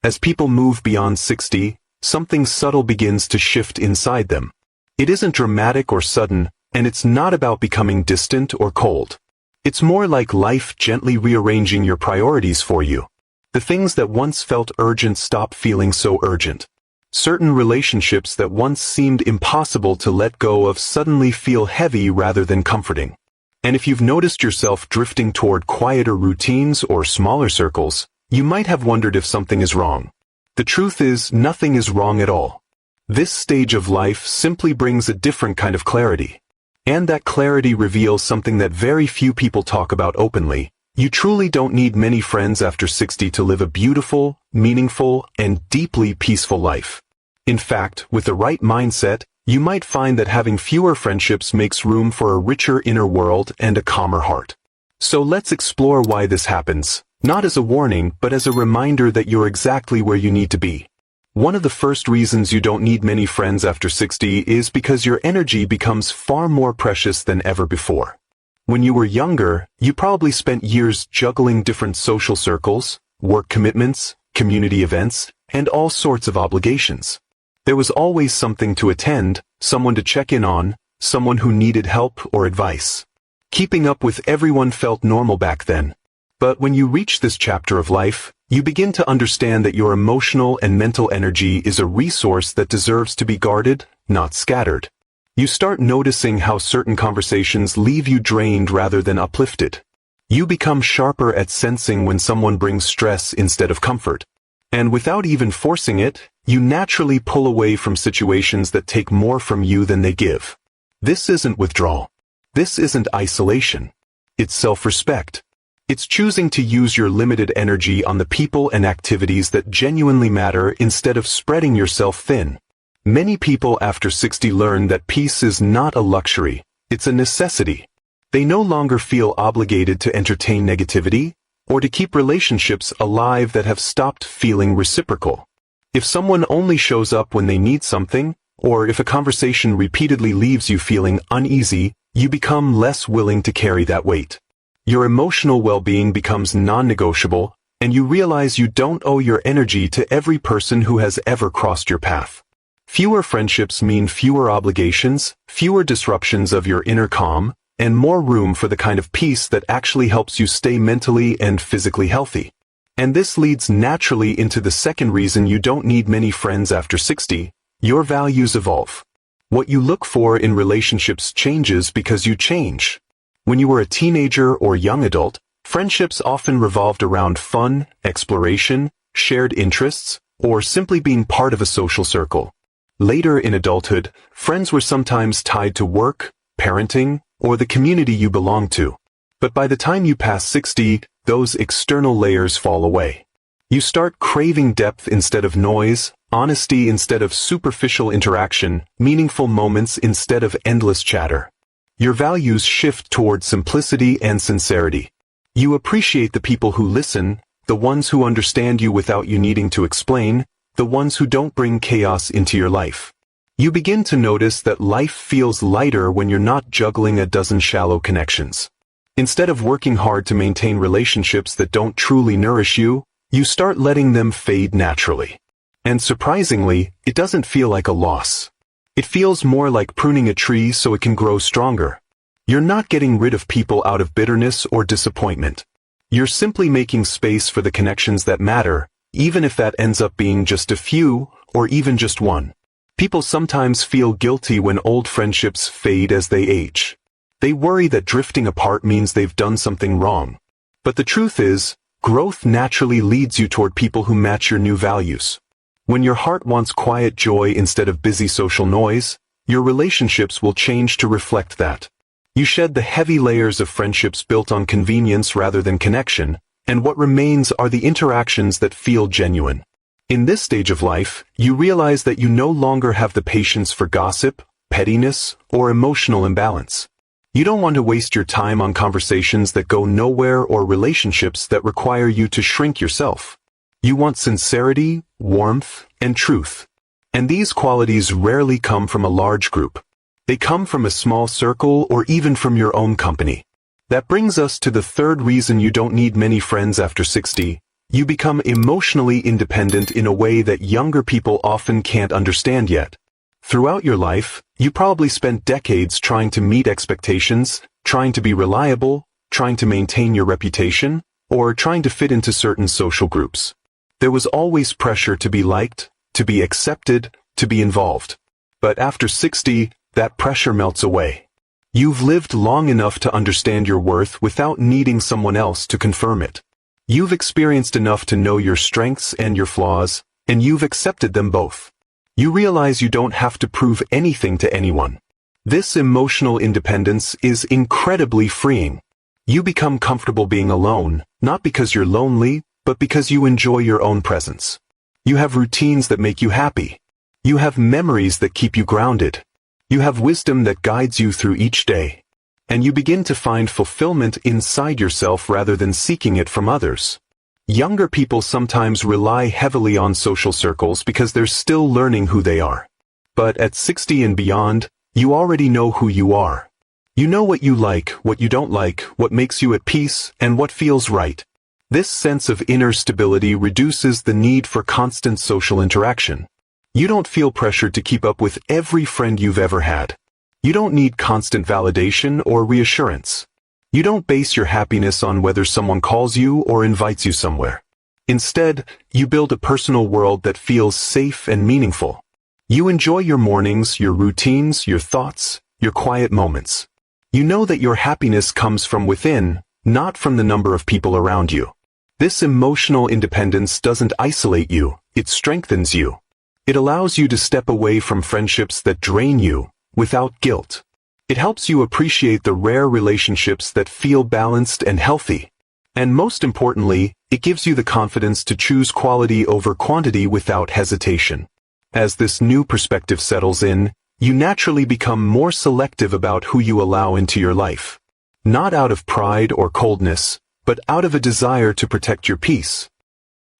As people move beyond 60, something subtle begins to shift inside them. It isn't dramatic or sudden, and it's not about becoming distant or cold. It's more like life gently rearranging your priorities for you. The things that once felt urgent stop feeling so urgent. Certain relationships that once seemed impossible to let go of suddenly feel heavy rather than comforting. And if you've noticed yourself drifting toward quieter routines or smaller circles, you might have wondered if something is wrong. The truth is, nothing is wrong at all. This stage of life simply brings a different kind of clarity. And that clarity reveals something that very few people talk about openly. You truly don't need many friends after 60 to live a beautiful, meaningful, and deeply peaceful life. In fact, with the right mindset, you might find that having fewer friendships makes room for a richer inner world and a calmer heart. So let's explore why this happens, not as a warning, but as a reminder that you're exactly where you need to be. One of the first reasons you don't need many friends after 60 is because your energy becomes far more precious than ever before. When you were younger, you probably spent years juggling different social circles, work commitments, community events, and all sorts of obligations. There was always something to attend, someone to check in on, someone who needed help or advice. Keeping up with everyone felt normal back then. But when you reach this chapter of life, you begin to understand that your emotional and mental energy is a resource that deserves to be guarded, not scattered. You start noticing how certain conversations leave you drained rather than uplifted. You become sharper at sensing when someone brings stress instead of comfort. And without even forcing it, you naturally pull away from situations that take more from you than they give. This isn't withdrawal. This isn't isolation. It's self-respect. It's choosing to use your limited energy on the people and activities that genuinely matter instead of spreading yourself thin. Many people after 60 learn that peace is not a luxury, it's a necessity. They no longer feel obligated to entertain negativity, or to keep relationships alive that have stopped feeling reciprocal. If someone only shows up when they need something, or if a conversation repeatedly leaves you feeling uneasy, you become less willing to carry that weight. Your emotional well-being becomes non-negotiable, and you realize you don't owe your energy to every person who has ever crossed your path. Fewer friendships mean fewer obligations, fewer disruptions of your inner calm, and more room for the kind of peace that actually helps you stay mentally and physically healthy. And this leads naturally into the second reason you don't need many friends after 60, your values evolve. What you look for in relationships changes because you change. When you were a teenager or young adult, friendships often revolved around fun, exploration, shared interests, or simply being part of a social circle. Later in adulthood, friends were sometimes tied to work, parenting, or the community you belong to. But by the time you pass 60, those external layers fall away. You start craving depth instead of noise, honesty instead of superficial interaction, meaningful moments instead of endless chatter. Your values shift toward simplicity and sincerity. You appreciate the people who listen, the ones who understand you without you needing to explain, the ones who don't bring chaos into your life. You begin to notice that life feels lighter when you're not juggling a dozen shallow connections. Instead of working hard to maintain relationships that don't truly nourish you, you start letting them fade naturally. And surprisingly, it doesn't feel like a loss. It feels more like pruning a tree so it can grow stronger. You're not getting rid of people out of bitterness or disappointment. You're simply making space for the connections that matter, even if that ends up being just a few, or even just one. People sometimes feel guilty when old friendships fade as they age. They worry that drifting apart means they've done something wrong. But the truth is, growth naturally leads you toward people who match your new values. When your heart wants quiet joy instead of busy social noise, your relationships will change to reflect that. You shed the heavy layers of friendships built on convenience rather than connection, and what remains are the interactions that feel genuine. In this stage of life, you realize that you no longer have the patience for gossip, pettiness, or emotional imbalance. You don't want to waste your time on conversations that go nowhere or relationships that require you to shrink yourself. You want sincerity, warmth, and truth. And these qualities rarely come from a large group. They come from a small circle or even from your own company. That brings us to the third reason you don't need many friends after 60, You become emotionally independent in a way that younger people often can't understand yet. Throughout your life, you probably spent decades trying to meet expectations, trying to be reliable, trying to maintain your reputation, or trying to fit into certain social groups. There was always pressure to be liked, to be accepted, to be involved. But after 60, that pressure melts away. You've lived long enough to understand your worth without needing someone else to confirm it. You've experienced enough to know your strengths and your flaws, and you've accepted them both. You realize you don't have to prove anything to anyone. This emotional independence is incredibly freeing. You become comfortable being alone, not because you're lonely, but because you enjoy your own presence. You have routines that make you happy. You have memories that keep you grounded. You have wisdom that guides you through each day. And you begin to find fulfillment inside yourself rather than seeking it from others. Younger people sometimes rely heavily on social circles because they're still learning who they are. But at 60 and beyond, you already know who you are. You know what you like, what you don't like, what makes you at peace, and what feels right. This sense of inner stability reduces the need for constant social interaction. You don't feel pressured to keep up with every friend you've ever had. You don't need constant validation or reassurance. You don't base your happiness on whether someone calls you or invites you somewhere. Instead, you build a personal world that feels safe and meaningful. You enjoy your mornings, your routines, your thoughts, your quiet moments. You know that your happiness comes from within, not from the number of people around you. This emotional independence doesn't isolate you, it strengthens you. It allows you to step away from friendships that drain you, without guilt. It helps you appreciate the rare relationships that feel balanced and healthy. And most importantly, it gives you the confidence to choose quality over quantity without hesitation. As this new perspective settles in, you naturally become more selective about who you allow into your life. Not out of pride or coldness, but out of a desire to protect your peace.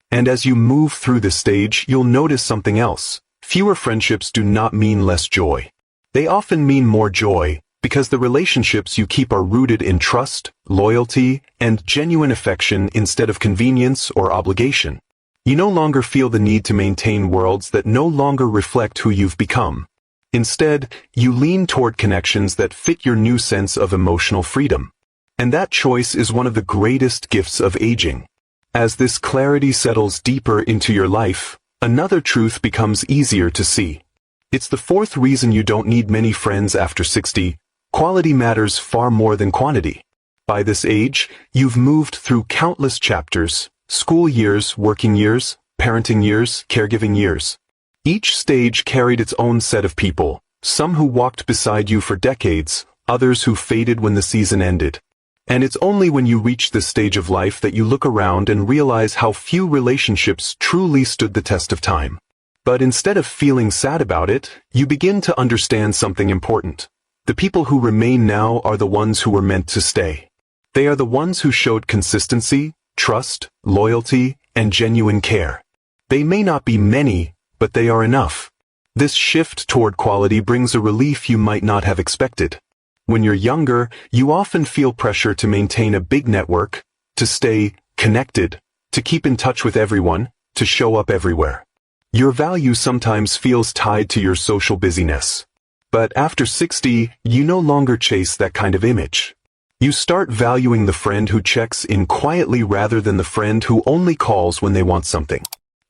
And as you move through this stage, you'll notice something else. Fewer friendships do not mean less joy. They often mean more joy, because the relationships you keep are rooted in trust, loyalty, and genuine affection instead of convenience or obligation. You no longer feel the need to maintain worlds that no longer reflect who you've become. Instead, you lean toward connections that fit your new sense of emotional freedom. And that choice is one of the greatest gifts of aging. As this clarity settles deeper into your life, another truth becomes easier to see. It's the fourth reason you don't need many friends after 60. Quality matters far more than quantity. By this age, you've moved through countless chapters: school years, working years, parenting years, caregiving years. Each stage carried its own set of people, some who walked beside you for decades, others who faded when the season ended. And it's only when you reach this stage of life that you look around and realize how few relationships truly stood the test of time. But instead of feeling sad about it, you begin to understand something important. The people who remain now are the ones who were meant to stay. They are the ones who showed consistency, trust, loyalty, and genuine care. They may not be many, but they are enough. This shift toward quality brings a relief you might not have expected. When you're younger, you often feel pressure to maintain a big network, to stay connected, to keep in touch with everyone, to show up everywhere. Your value sometimes feels tied to your social busyness. But after 60, you no longer chase that kind of image. You start valuing the friend who checks in quietly rather than the friend who only calls when they want something.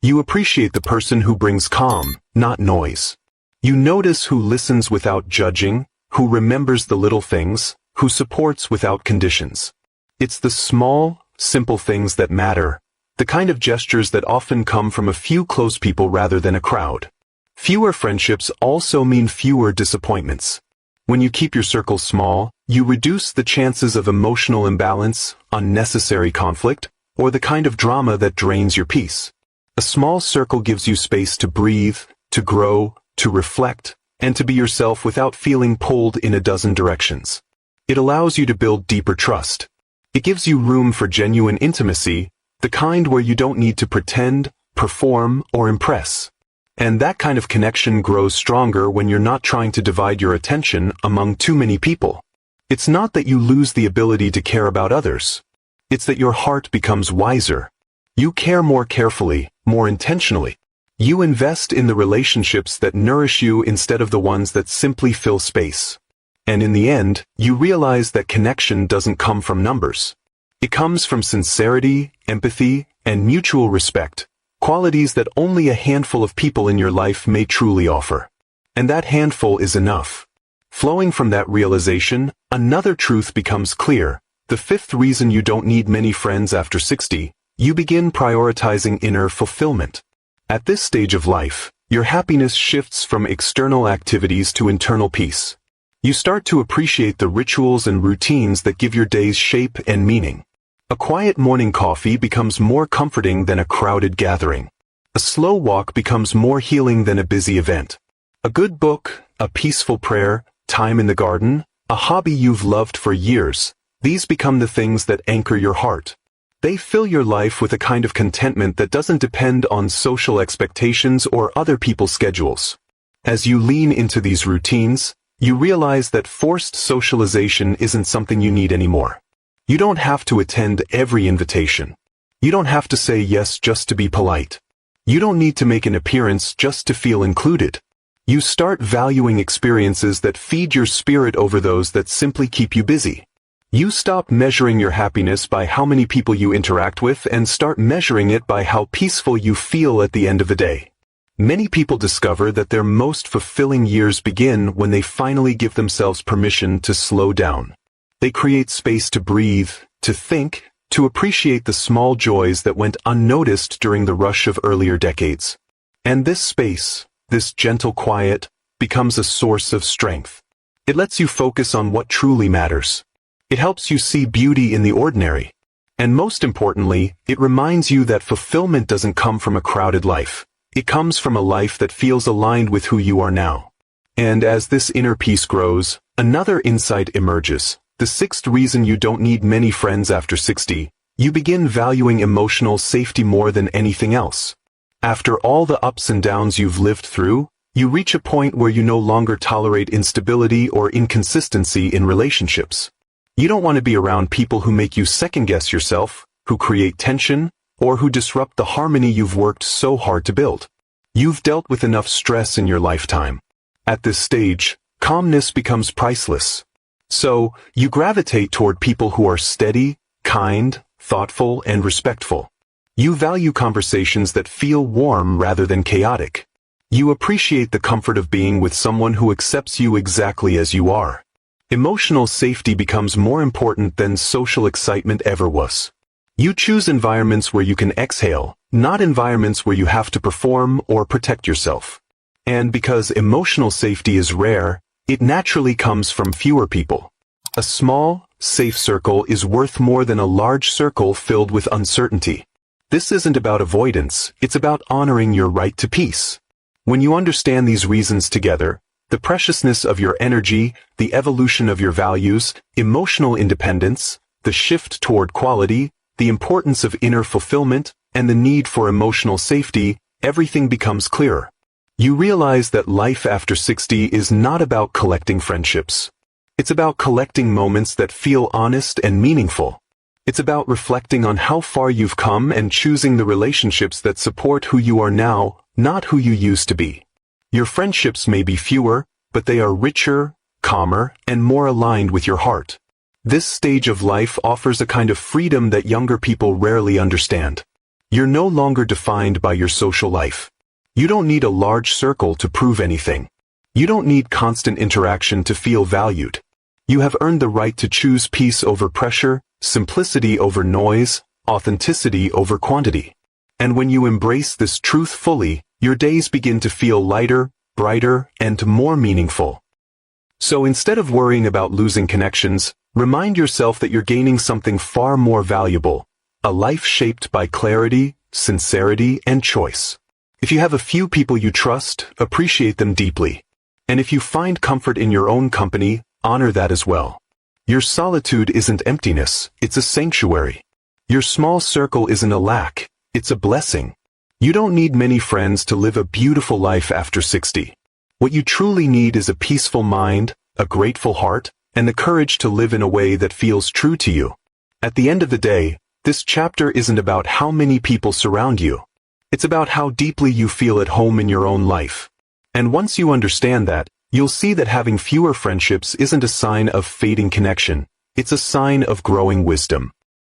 You appreciate the person who brings calm, not noise. You notice who listens without judging, who remembers the little things, who supports without conditions. It's the small, simple things that matter, the kind of gestures that often come from a few close people rather than a crowd. Fewer friendships also mean fewer disappointments. When you keep your circle small, you reduce the chances of emotional imbalance, unnecessary conflict, or the kind of drama that drains your peace. A small circle gives you space to breathe, to grow, to reflect, and to be yourself without feeling pulled in a dozen directions. It allows you to build deeper trust. It gives you room for genuine intimacy, the kind where you don't need to pretend, perform, or impress. And that kind of connection grows stronger when you're not trying to divide your attention among too many people. It's not that you lose the ability to care about others. It's that your heart becomes wiser. You care more carefully, more intentionally. You invest in the relationships that nourish you instead of the ones that simply fill space. And in the end, you realize that connection doesn't come from numbers. It comes from sincerity, empathy, and mutual respect, qualities that only a handful of people in your life may truly offer. And that handful is enough. Flowing from that realization, another truth becomes clear. The fifth reason you don't need many friends after 60, you begin prioritizing inner fulfillment. At this stage of life, your happiness shifts from external activities to internal peace. You start to appreciate the rituals and routines that give your days shape and meaning. A quiet morning coffee becomes more comforting than a crowded gathering. A slow walk becomes more healing than a busy event. A good book, a peaceful prayer, time in the garden, a hobby you've loved for years, these become the things that anchor your heart. They fill your life with a kind of contentment that doesn't depend on social expectations or other people's schedules. As you lean into these routines, you realize that forced socialization isn't something you need anymore. You don't have to attend every invitation. You don't have to say yes just to be polite. You don't need to make an appearance just to feel included. You start valuing experiences that feed your spirit over those that simply keep you busy. You stop measuring your happiness by how many people you interact with and start measuring it by how peaceful you feel at the end of the day. Many people discover that their most fulfilling years begin when they finally give themselves permission to slow down. They create space to breathe, to think, to appreciate the small joys that went unnoticed during the rush of earlier decades. And this space, this gentle quiet, becomes a source of strength. It lets you focus on what truly matters. It helps you see beauty in the ordinary. And most importantly, it reminds you that fulfillment doesn't come from a crowded life. It comes from a life that feels aligned with who you are now. And as this inner peace grows, another insight emerges. The sixth reason you don't need many friends after 60, you begin valuing emotional safety more than anything else. After all the ups and downs you've lived through, you reach a point where you no longer tolerate instability or inconsistency in relationships. You don't want to be around people who make you second-guess yourself, who create tension, or who disrupt the harmony you've worked so hard to build. You've dealt with enough stress in your lifetime. At this stage, calmness becomes priceless. So, you gravitate toward people who are steady, kind, thoughtful, and respectful. You value conversations that feel warm rather than chaotic. You appreciate the comfort of being with someone who accepts you exactly as you are. Emotional safety becomes more important than social excitement ever was. You choose environments where you can exhale, not environments where you have to perform or protect yourself. And because emotional safety is rare, it naturally comes from fewer people. A small, safe circle is worth more than a large circle filled with uncertainty. This isn't about avoidance, it's about honoring your right to peace. When you understand these reasons together, the preciousness of your energy, the evolution of your values, emotional independence, the shift toward quality, the importance of inner fulfillment, and the need for emotional safety, everything becomes clearer. You realize that life after 60 is not about collecting friendships. It's about collecting moments that feel honest and meaningful. It's about reflecting on how far you've come and choosing the relationships that support who you are now, not who you used to be. Your friendships may be fewer, but they are richer, calmer, and more aligned with your heart. This stage of life offers a kind of freedom that younger people rarely understand. You're no longer defined by your social life. You don't need a large circle to prove anything. You don't need constant interaction to feel valued. You have earned the right to choose peace over pressure, simplicity over noise, authenticity over quantity. And when you embrace this truth fully, your days begin to feel lighter, brighter, and more meaningful. So instead of worrying about losing connections, remind yourself that you're gaining something far more valuable, a life shaped by clarity, sincerity, and choice. If you have a few people you trust, appreciate them deeply. And if you find comfort in your own company, honor that as well. Your solitude isn't emptiness, it's a sanctuary. Your small circle isn't a lack, it's a blessing. You don't need many friends to live a beautiful life after 60. What you truly need is a peaceful mind, a grateful heart, and the courage to live in a way that feels true to you. At the end of the day, This chapter isn't about how many people surround you. It's about how deeply you feel at home in your own life. And once you understand that, you'll see that having fewer friendships isn't a sign of fading connection. It's a sign of growing wisdom.